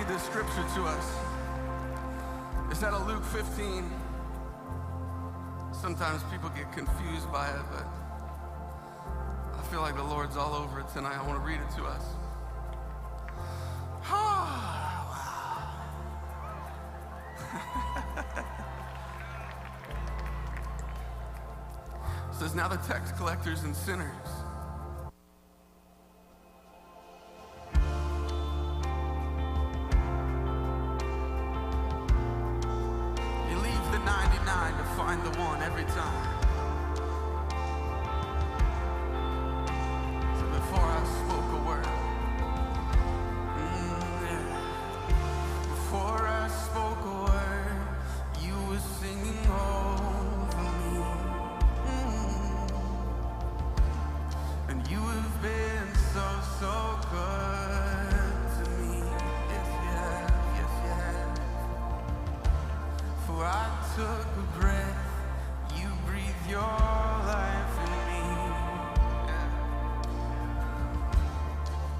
this scripture to us. It's out of Luke 15. Sometimes people get confused by it, but I feel like the Lord's all over it tonight. I want to read it to us. It says, now the tax collectors and sinners the 99 to find the one every time. So before I spoke a word, before I spoke a word, you were singing over me. And you have been so, so good to me. Yes, yeah, yes, yeah. For I took a breath, you breathe your life in me. Yeah.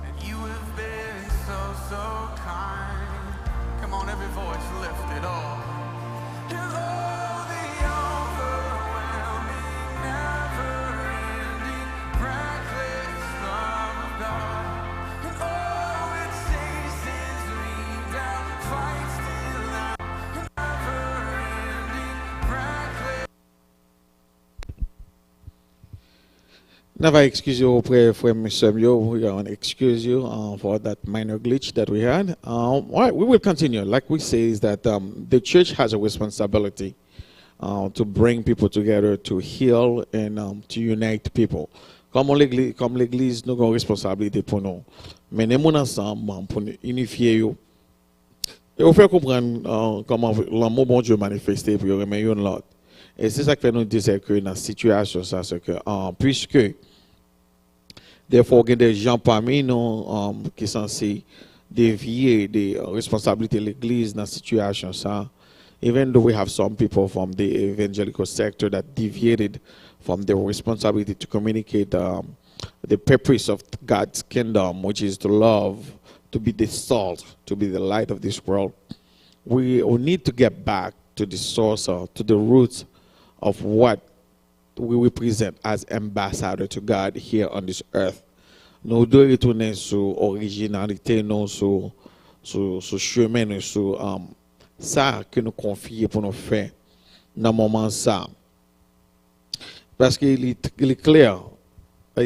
And you have been so, so kind. Come on, every voice lift it all. Hello, the overwhelming, never-ending, reckless love of God. And all it chases me down, fights till I Never excuse you, pray for Mr. Yo. We want to excuse you for that minor glitch that we had. All right, we will continue. Like we say, is that the church has a responsibility to bring people together, to heal and to unite people. Comme l'église, nous avons une responsabilité pour nous. Mais nous sommes ensemble pour nous unifier. Et vous faire comprendre comment l'amour bon Dieu manifesté pour remettre l'autre. Et c'est ça que nous disons que dans la situation, ça, c'est que puisque des fois, il y a des gens parmi nous qui sont censés dévier des responsabilités de l'Église dans la situation, ça, even though we have some people from the evangelical sector that deviated from their responsibility to communicate the purpose of God's kingdom, which is to love, to be the salt, to be the light of this world, we need to get back to the source, to the roots of what we represent as ambassador to God here on this earth. Nous devons retourner sur l'originalité, sur chemin, sur ça que nous confions pour nous faire dans le moment ça. Parce qu'il est clair,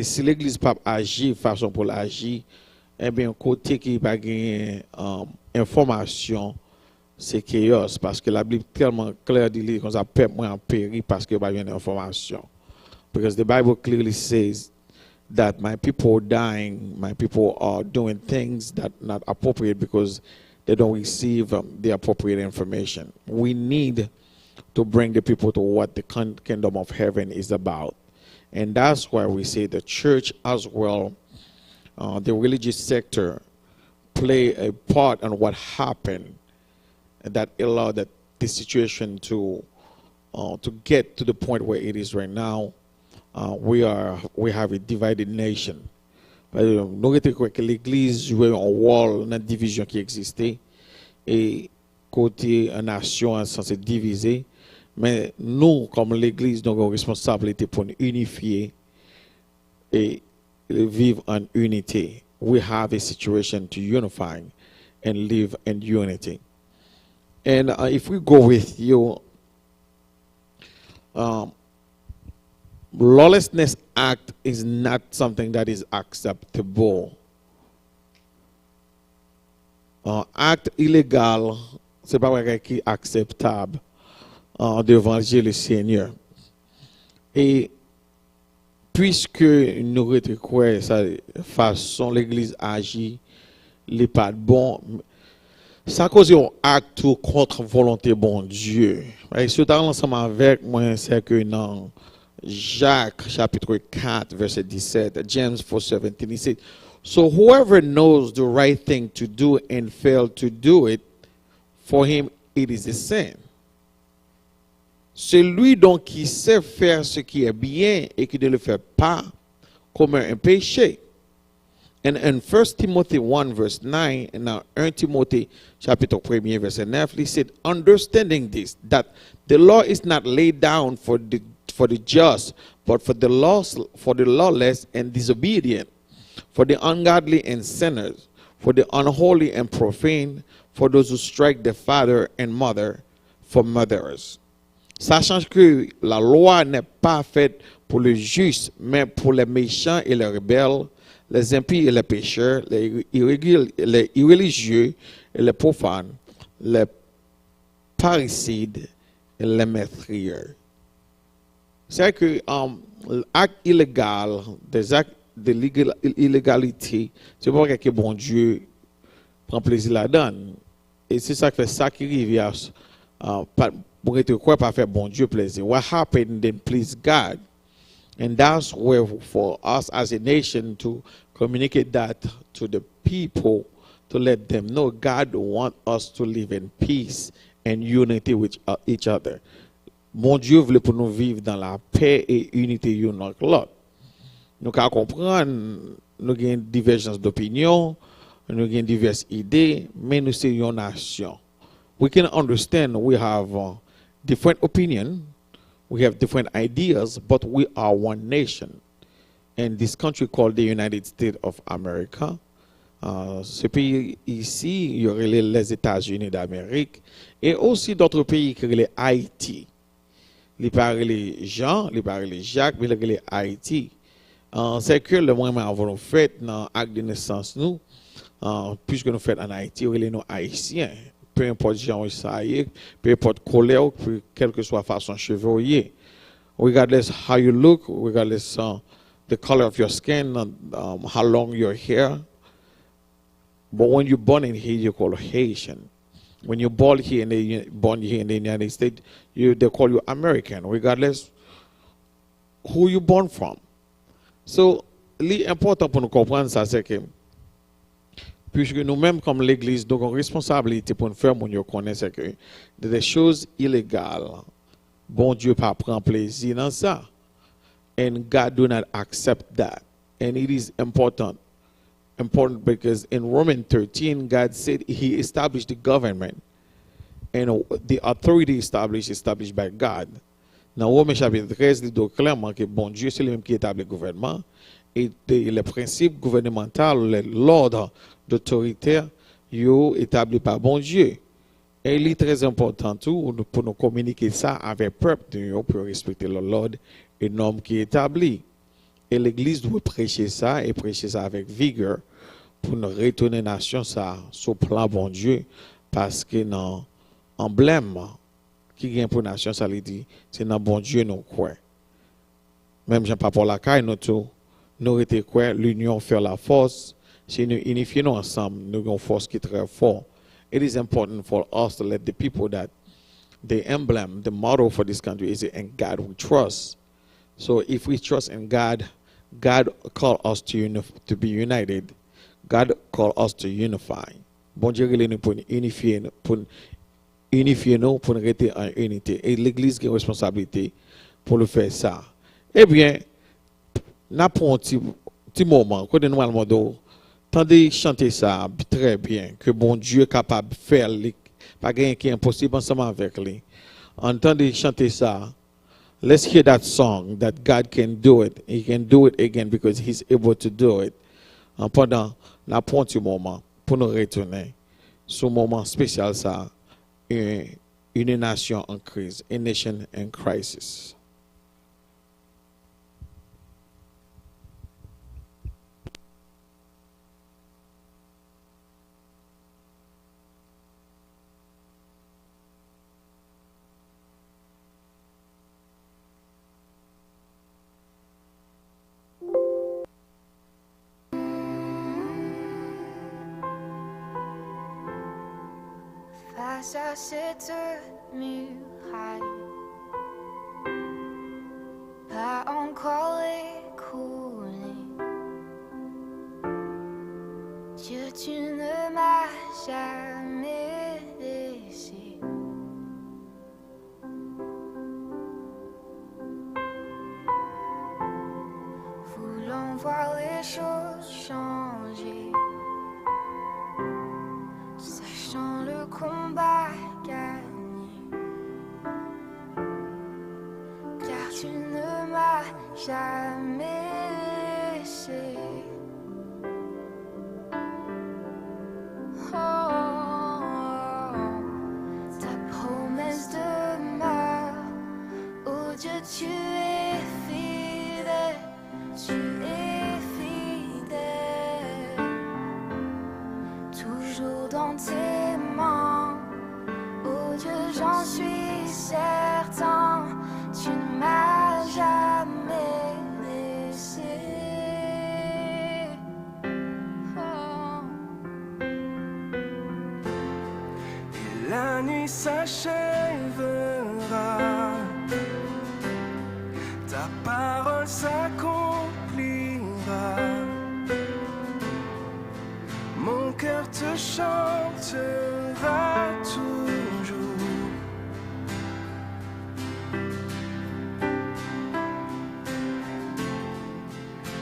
si l'Église pas agir façon pour l'agir, eh bien, côté qui va gagner information, c'est chaos. Parce que la Bible est tellement claire, dit qu'on a peur moins en péril parce qu'il y a une information. Because the Bible clearly says that my people are dying, my people are doing things that are not appropriate because they don't receive the appropriate information. We need to bring the people to what the kingdom of heaven is about. And that's why we say the church as well, the religious sector, play a part in what happened that allowed the situation to get to the point where it is right now. We have a divided nation. Nous retrouvons que l'Église jouait un rôle dans la division qui existait et côté une nation censée diviser. Mais nous, comme l'Église, nous avons une responsabilité pour nous unifier et vivre en unité. We have a situation to unify and live in unity. And if we go with you, lawlessness act is not something that is acceptable. Acte illégal, c'est pas quelque chose qui est acceptable devant le Seigneur. Et puisque nous retrouvons sa façon l'Église agit, n'est pas bon, ça cause un acte contre volonté bon Dieu. Et ce temps ensemble avec moi, c'est que dans Jacques chapitre 4 verset 17, James 4:17, he said, so whoever knows the right thing to do and fail to do it, for him it is a sin. Celui donc qui sait faire ce qui est bien et qui ne le fait pas commet un péché. And in 1 Timothy 1 verse 9, and now 1 Timothy chapitre 1 verset 9, he said, understanding this, that the law is not laid down for the just, but for the lawless and disobedient, for the ungodly and sinners, for the unholy and profane, for those who strike their father and mother, for murderers. Sachant que la loi n'est pas faite pour le juste, mais pour les méchants et les rebelles, les impies et les pécheurs, les irréligieux et les profanes, les parricides et les meurtriers. C'est que l'acte illégal, des actes d'illégalité, c'est pas que bon Dieu prend plaisir là-dedans. Et c'est ça qui fait ça qui arrive pour être quoi pas faire bon Dieu plaisir. What happened then please God. And that's where for us as a nation to communicate that to the people, to let them know God wants us to live in peace and unity with each other. Mon Dieu voulait pour nous vivre dans la paix et unité une avec l'autre. Nous pouvons comprendre, nous avons divergences d'opinion, nous avons diverses idées, mais nous sommes une nation. We can understand we have different opinions, we have different ideas, but we are one nation. And this country called the United States of America, ce pays ici, il y aurait les États-Unis d'Amérique, et aussi d'autres pays qui sont Haïti. Il parle les Jean, il parle les Jacques, mais il Haïti. C'est que le moment avant nous fait dans l'acte de naissance nous, puisque nous fait en Haïti, il est nos Haïtiens. Peu importe genre ça y est, peu importe couleur, quelle que soit façon cheveux, regardless how you look, regardless the color of your skin, how long your hair. But when you're born in here, you call Haitian. When you're born here in the United States, they call you American, regardless who you're born from. So, l'important pour nous comprendre ça, c'est que puisque nous-mêmes, comme l'Église, nous avons une responsabilité pour nous faire, nous connaissons que des choses illégales, bon Dieu pas prend plaisir dans ça. And God do not accept that. And it is important because in Romans 13, God said he established the government. And the authority established by God. Dans Romains chapitre 13, il dit clairement que bon Dieu, c'est lui-même qui établit le gouvernement. Et les principes gouvernementaux, l'ordre d'autorité, sont établis par bon Dieu. Et il est très important tout pour nous communiquer ça avec le peuple, pour respecter l'ordre et normes qui est établi. Et l'Église doit prêcher ça et prêcher ça avec vigueur pour nous retourner nation ça sur le plan bon Dieu. Parce que dans l'emblème qui vient pour la nation, ça lui dit, c'est dans bon Dieu nous croyons. Même Jean-Paul Lacaille, nous étions quoi, l'union fait la force. Si nous unifions ensemble, nous avons une force qui est très forte. It is important for us to let the people that the emblem, the motto for this country is in God we trust. So if we trust in God, God called us to be united. God called us to unify. Bon Dieu, il nous pour unifier nous, pour rester en unité. Et l'Église a une responsabilité pour le faire ça. Eh bien, n'a pas un petit moment, quand nous allons tendez chanter ça très bien, que bon Dieu est capable de faire, pas rien qui est impossible ensemble avec lui. Entendez chanter ça. Let's hear that song that God can do it. He can do it again because he's able to do it. Pendant la petit moment, pour nous retourner, ce moment spécial ça, une nation en crise, a nation in crisis. Face à cette muraille, pas encore écoulé. Dieu, tu ne m'as jamais laissé. Voulant voir voir les choses changer, sachant le combat gagné, car tu ne m'as jamais laissé. Ta promesse demeure, oh Dieu, tu es fidèle, tu es fidèle, toujours dans tes mains, oh Dieu, j'en suis certain, tu ne m'as jamais laissé. La nuit s'achèvera, ta parole s'accomplira, mon cœur te chantera toujours.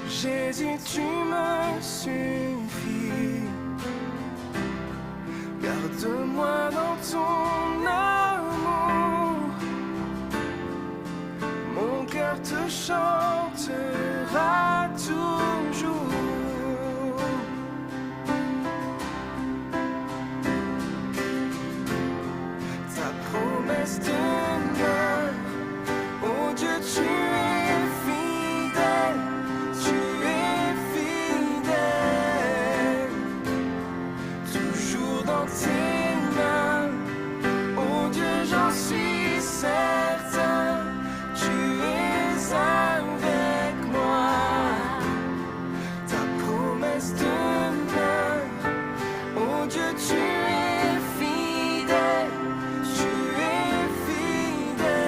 Jésus, tu me suffis. Garde-moi dans ton amour, mon cœur te chantera toujours. Ta promesse demeure, oh Dieu, tu es fidèle, tu es fidèle, toujours dans tes mains, oh Dieu, j'en suis certain, tu es avec moi. Ta promesse demeure, oh Dieu, tu es fidèle, tu es fidèle,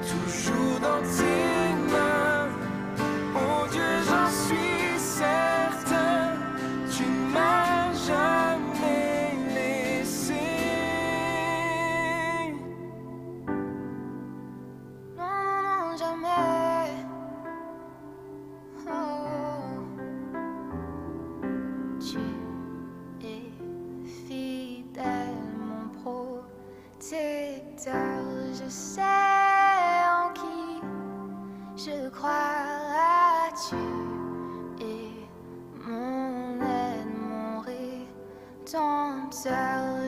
toujours dans tes mains, oh Dieu, j'en suis certain, tu ne m'as jamais laissé. Non, non, jamais. Oh. Tu es fidèle, mon protecteur. Je sais en qui je crois. Tu es mon aide, mon rédempteur.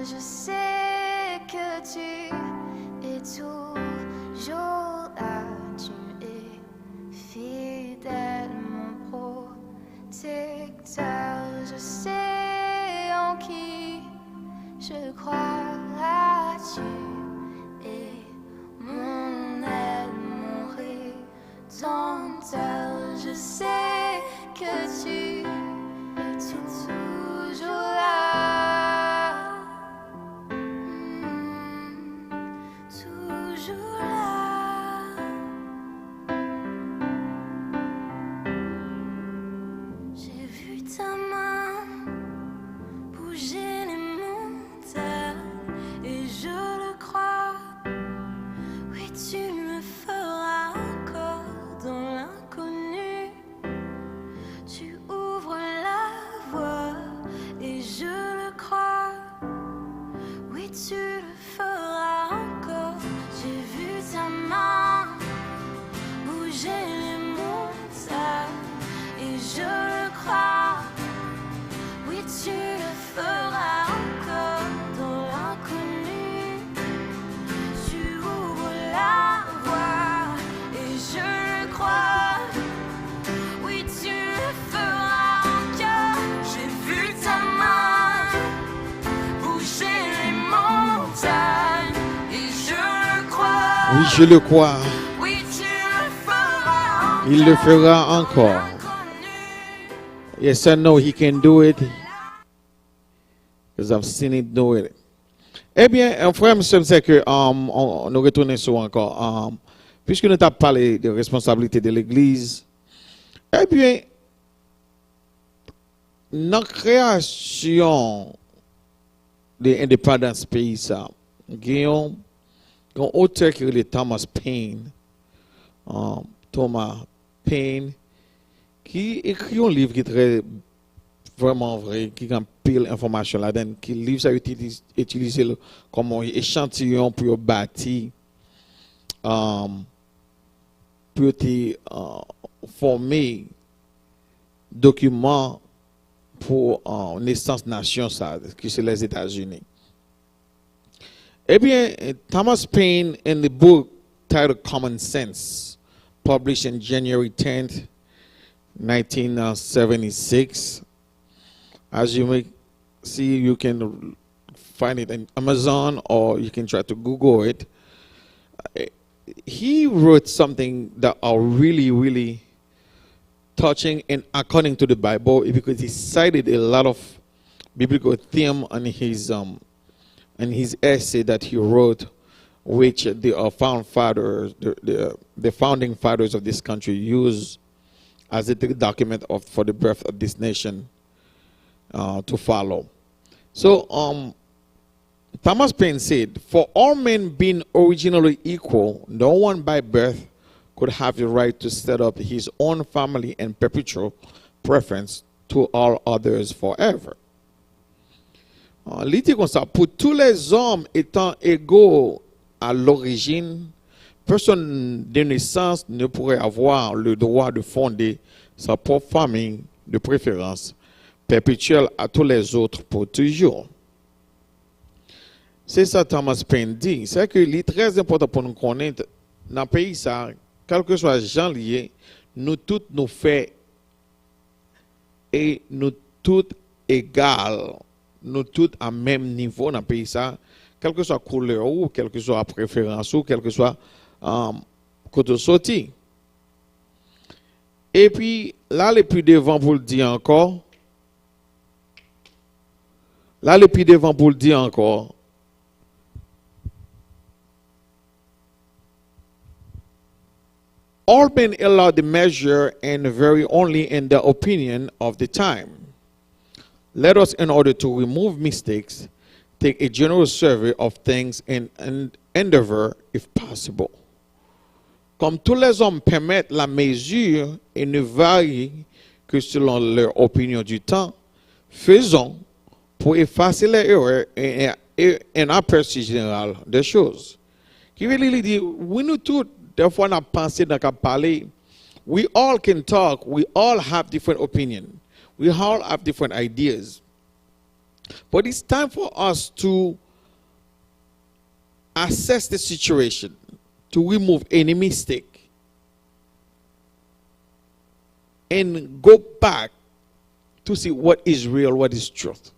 Je sais que tu es toujours là. Tu es fidèle, mon protecteur. Je sais en qui je crois. Tu es mon aide, mon rédempteur. Je sais que tu es toujours là. Toujours là. J'ai vu ta main bouger les montagnes et je le crois. Oui, tu me feras encore dans l'inconnu. Tu ouvres la voie et je le crois. Oui, tu le feras encore. J'ai vu ta main bouger les montagnes et je le crois. Oui, tu le feras encore dans l'inconnu. Tu ouvres la voie et je le crois. Oui, tu le feras encore. J'ai vu ta main bouger les montagnes et je le crois. Oui, je le crois. Oui, tu le feras encore. Il le fera encore. Yes, I know he can do it. Because I've seen it do it. Eh bien, frère, monsieur, c'est que nous retournons sur encore. Puisque nous avons parlé de responsabilité de l'Église, eh bien, dans la création de l'indépendance pays, ça, il y a un auteur qui est Thomas Paine. Thomas Paine, qui écrit un livre qui est très vraiment vrai, qui a pile d'informations là-dedans, qui livre ça utilisé comme un échantillon pour bâtir, pour former documents pour naissance nation, ça, qui c'est les États-Unis. Eh bien, Thomas Paine, in the book titled Common Sense, published in January 10th, 1976, as you may see, you can find it on Amazon or you can try to Google it. He wrote something that are really, really touching and according to the Bible, because he cited a lot of biblical theme on his essay that he wrote, which the founding fathers of this country used as a document for the birth of this nation to follow. So Thomas Paine said, "For all men being originally equal, no one by birth could have the right to set up his own family and perpetual preference to all others forever." L'idée comme ça, pour tous les hommes étant égaux à l'origine, personne de naissance ne pourrait avoir le droit de fonder sa propre famille de préférence perpétuelle à tous les autres pour toujours. C'est ça Thomas Paine dit. C'est que il est très important pour nous connaître dans le pays ça, quel que soit les gens liés, nous tous nous faisons et nous tous égales, nous tous à même niveau dans le pays ça, quelle que soit la couleur ou quelle que soit la préférence ou quelle que soit côté sorti. Et puis là les plus devant pour le dire encore. Là les plus devant pour le dire encore. All men allow the measure and vary only in the opinion of the time. Let us, in order to remove mistakes, take a general survey of things and endeavor, if possible. Comme tous les hommes permettent la mesure et ne varient que selon leur opinion du temps, faisons, pour effacer les erreurs et un aperçu général des choses. Qui veut dire, oui, nous tous, des fois, on a pensé dans le parler. We all can talk. We all have different opinions. We all have different ideas. But it's time for us to assess the situation, to remove any mistake, and go back to see what is real, what is truth.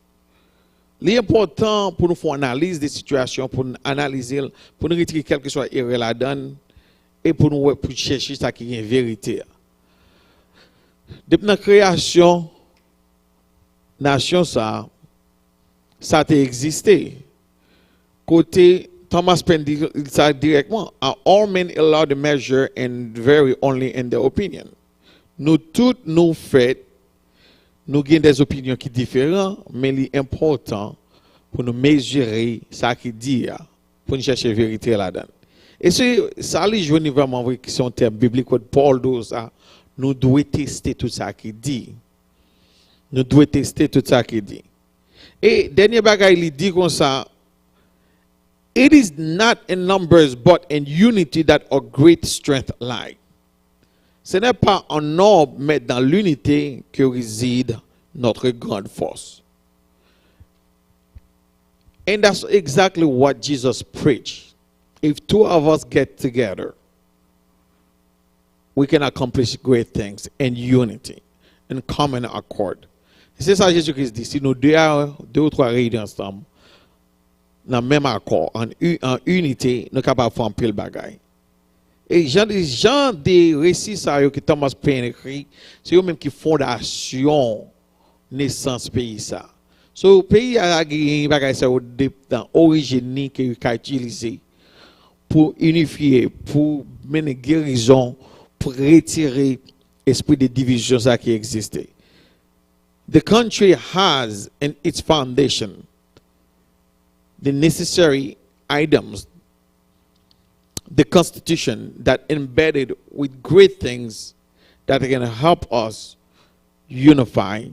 L'important pour nous faire analyse des situations, pour nous analyser, pour nous retirer quelque chose erreur là-dedans, et pour nous pour chercher ça qui est vérité. Depuis la création nation ça a existé. Côté Thomas Paine dit ça directement, all men allow the measure and vary only in their opinion. Nous tous nous faits, nous avons des opinions qui différentes, mais l'important pour nous mesurer ça qui dit, pour nous chercher la vérité là-dedans. Et ça, les jeunes vraiment vrai qui sont termes bibliques, Paul dit ça, nous devons tester tout ça qui dit. Nous devons tester tout ça qui dit. Et dernier bagage, il dit comme ça, it is not in numbers but in unity that our great strength lies. Ce n'est pas en nombre, mais dans l'unité que réside notre grande force. And that's exactly what Jesus preached. If two of us get together, we can accomplish great things in unity, in common accord. C'est ça Jésus-Christ dit. Si nous deux ou trois réunis ensemble, dans le même accord, en unité, nous sommes capables de faire un pile bagaille. Et gens des récits que Thomas Paine écrit, c'est eux même qui fondation naissance pays ça. So pays a gagné bagaille ça dans origine que qu'a utilisé pour unifier, pour mener guérison, pour retirer l'esprit de division ça qui existait. The country has in its foundation the necessary items, the constitution that embedded with great things that can help us unify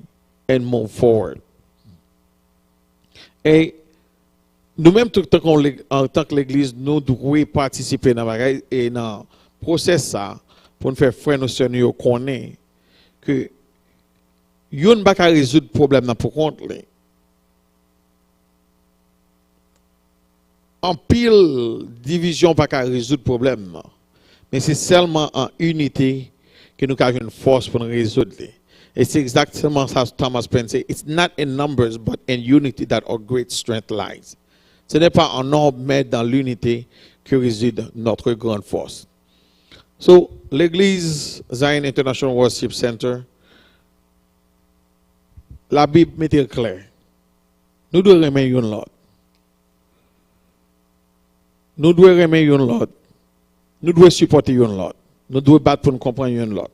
and move forward. Et nous-mêmes, en tant que l'Église, nous devons participer dans le processus pour nous faire frères et sœurs nous connaître que nous ne pouvons pas résoudre le problème pour compte. En pile division pas résoudre le problème, mais c'est seulement en unité que nous avons une force pour nous résoudre. Et c'est exactement ça Thomas Paine dit. It's not in numbers, but in unity that our great strength lies. Ce n'est pas en nombre, mais dans l'unité que réside notre grande force. So, l'Église Zion International Worship Center, la Bible met clair. Nous devons aimer une l'autre. Nous devons aimer une l'autre. Nous devons supporter une l'autre. Nous devons battre pour nous comprendre une l'autre.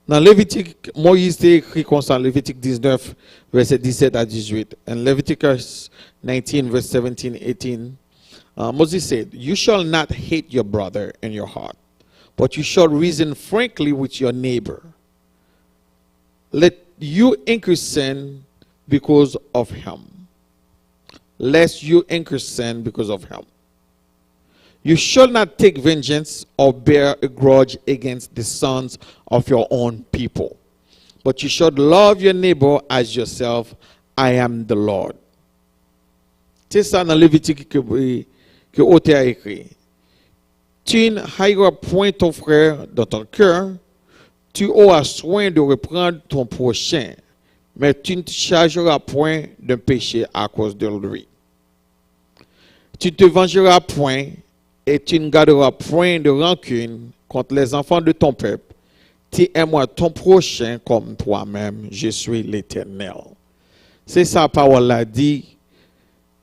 Dans Lévitique, Moïse a écrit comme ça, Lévitique 19, verset 17 à 18. And Leviticus 19, verse 17, 18. Moses said, "You shall not hate your brother in your heart, but you shall reason frankly with your neighbor. Let you increase sin because of him. Lest you increase sin because of him. You shall not take vengeance or bear a grudge against the sons of your own people, but you should love your neighbor as yourself. I am the Lord." C'est ça dans Lévitique que l'auteur a écrit. Tu ne haïras point ton frère dans ton cœur, tu auras soin de reprendre ton prochain, mais tu ne te chargeras point d'un péché à cause de lui. Tu ne te vengeras point et tu ne garderas point de rancune contre les enfants de ton peuple. Tu aimeras ton prochain comme toi-même. Je suis l'Éternel. C'est ça, parole l'a dit.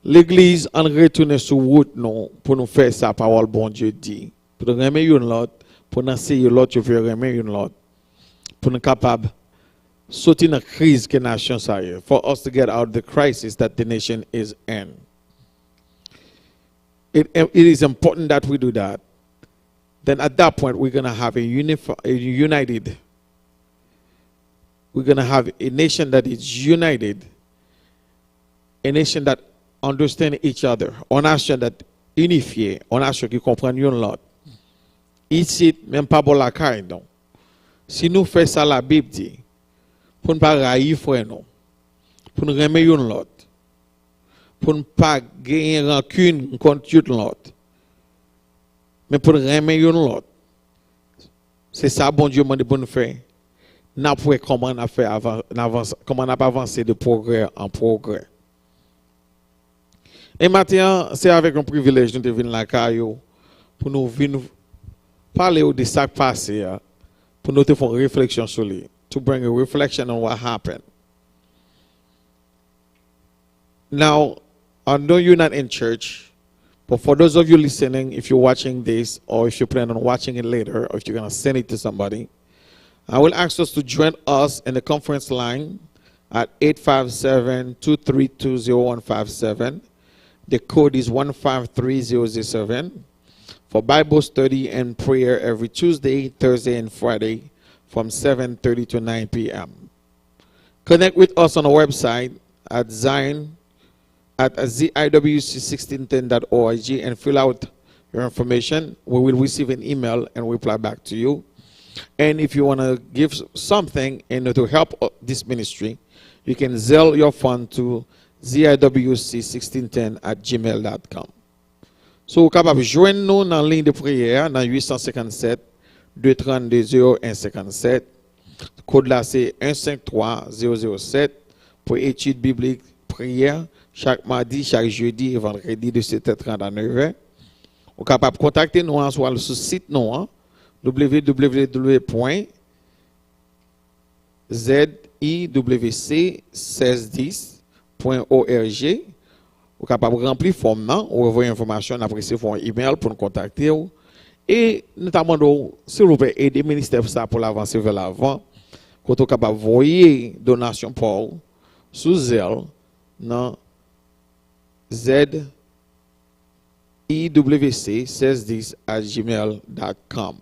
L'Église en retourne sur route non pour nous faire sa parole, bon Dieu dit. Pour nous remettre une l'autre, pour nous essayer l'autre, je veux remettre une l'autre. Pour nous capables de sortir dans la crise que la nation a. For us to get out of the crisis that the nation is in. It is important that we do that. Then at that point, we're going to have we're going to have a nation that is united, a nation that understands each other, a nation that unifiée, a nation qui comprend l'autre. Ici, même pas pour la caille, non. Si nous faisons ça, la Bible dit, pour ne pas railler frère, non. Pour nous remettre l'autre. Pour ne pas gagner rancune contre l'autre. Mais pour remettre l'autre. C'est ça, bon Dieu, m'a dit pour nous faire. N'a pas comment on a fait comment on a avancé de progrès en progrès. Et maintenant, c'est avec un privilège de venir la caillou pour nous venir parler de ce qui passé, pour nous faire une réflexion sur lui. To bring a reflection on what happened. Now, I know you're not in church, but for those of you listening, if you're watching this, or if you plan on watching it later, or if you're going to send it to somebody, I will ask us to join us in the conference line at 857-232-0157. The code is 153007 for Bible study and prayer every Tuesday, Thursday, and Friday from 7:30 to 9 p.m. Connect with us on our website at ziwc1610.org and fill out your information. We will receive an email and reply back to you. And if you want to give something and to help this ministry, you can Zelle your fund to ziwc1610@gmail.com. So, vous êtes capable de joindre nous dans la ligne de prière dans 857-232-0157. Code là, c'est 153007 pour études bibliques, prière, chaque mardi, chaque jeudi et vendredi de 7h30 à 9h. Vous êtes capable de contacter nous sur le site nous, www.ziwc1610.org. Vous êtes capable de remplir forme, ou envoyer information, après un email pour nous contacter. Et notamment, s'il vous plaît, aider le ministère pour l'avancer vers l'avant. Quand vous êtes capable d'envoyer donation pour sous Zelle, dans ziwc1610@gmail.com.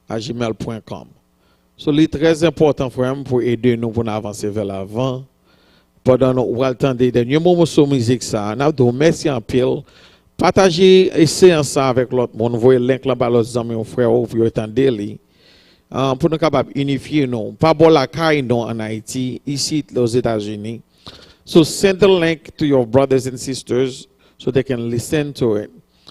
gmail.com. So, c'est très important pour aider nous pour avancer vers l'avant. Pendant nous attendre des derniers moments sur musique ça, nous merci en pile. Partagez et séance avec l'autre monde. Voyez link là bas l'autre amis, frères pour attendre les. Pour nous capable unifier nous. Pas bon la caille non en Haïti, ici aux États-Unis. So send the link to your brothers and sisters so they can listen to it.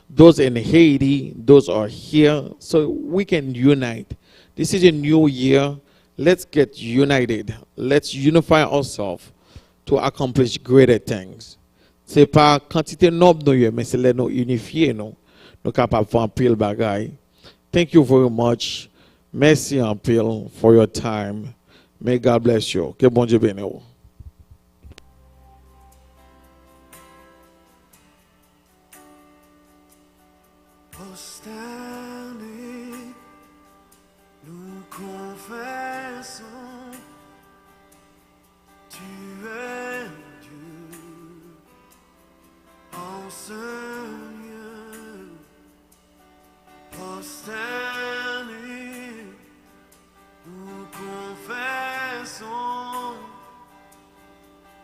Those in Haiti, those are here, so we can unite. This is a new year. Let's get united. Let's unify ourselves to accomplish greater things. C'est pas quantité nombre nous, mais c'est nous unifier nous. Nous capables faire un pile bagaille. Thank you very much. Merci en pile for your time. May God bless you. Que bon Dieu bénisse vous. Prosternés, nous confessons, tu es Dieu en ce lieu. Prosternés, nous confessons,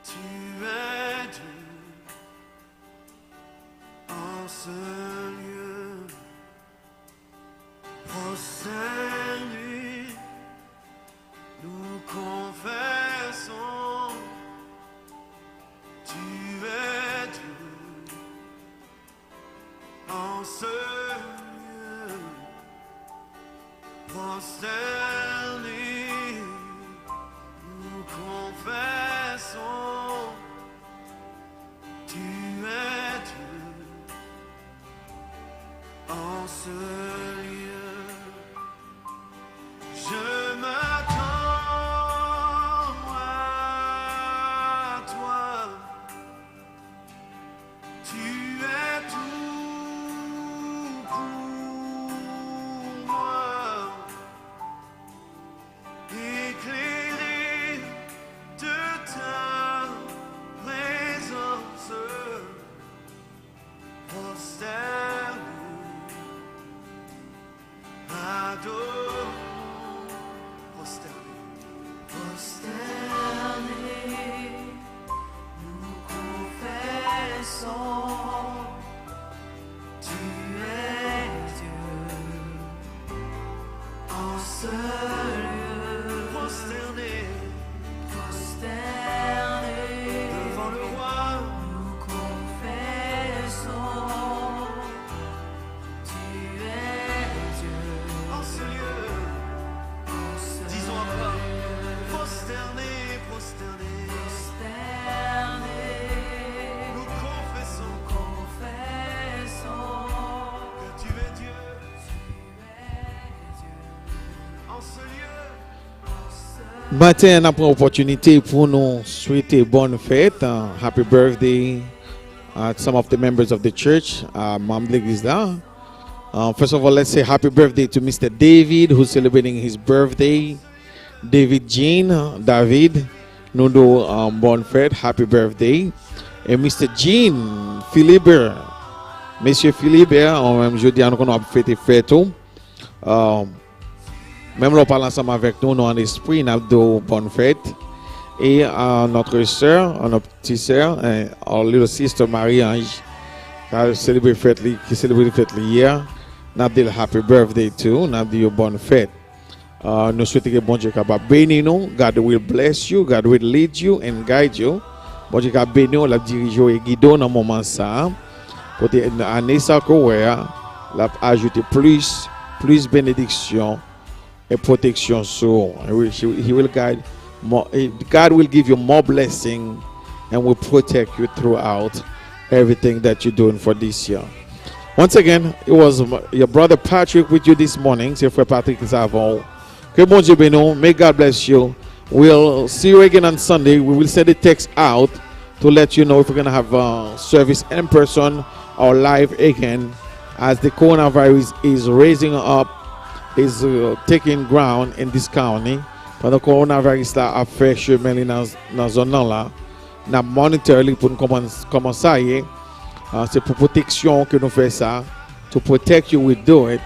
tu es Dieu en ce lieu. Prosternés, nous confessons, tu es Dieu en ce lieu. Prosternés, nous confessons, tu es Dieu en ce lieu. Je m'attends à toi, tu es tout pour moi, éclairé de ta présence, prosterné, adoré. Prosternés, nous confessons, tu es Dieu en ce lieu. Prosternés, prosternés, devant le roi, nous confessons, tu es Dieu en ce lieu. Disons encore, prosternés, prosternés, prosternés, nous confessons, que tu es Dieu, en ce lieu. Matin, on a pris l'opportunité pour nous souhaiter bonne fête. Happy birthday to some of the members of the church. Membre de l'église là. First of all, let's say happy birthday to Mr. David, who's celebrating his birthday. David Jean, David, nous nous bonne fête, happy birthday. Et Mr. Jean Philibert, Monsieur Philibert, même jeudi, on a fêté fête. Même là, on parle ensemble avec nous, nous en esprit, nous avons bonne fête. Et notre sœur, notre petite sœur, our little sister Marie-Ange, qui a célébré fête hier, nous avons dit happy birthday too, nous avons dit bonne fête. Nous souhaitons que bon Dieu capable bénir nous. God will bless you, God will lead you and guide you. Bon Dieu capable bénir nous, la diriger et guider dans le moment ça. Pour l'année ça la ajouter plus bénédiction et protection sur. He will guide more. God will give you more blessing and will protect you throughout everything that you're doing for this year. Once again, it was your brother Patrick with you this morning. C'est frère Patrick Savon. Que bon Dieu bénisse. May God bless you. We'll see you again on Sunday. We will send a text out to let you know if we're going to have a service in person or live again, as the coronavirus is raising up, is taking ground in this county. Pendant que le coronavirus là affecte chemin dans la zone là, nous monitorons pour commencer. C'est pour protection que nous faisons ça. To protect you, we do it.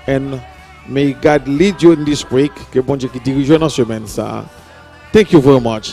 And May God lead you in this week. Que bon Dieu qui dirige dans semaine ça. Thank you very much.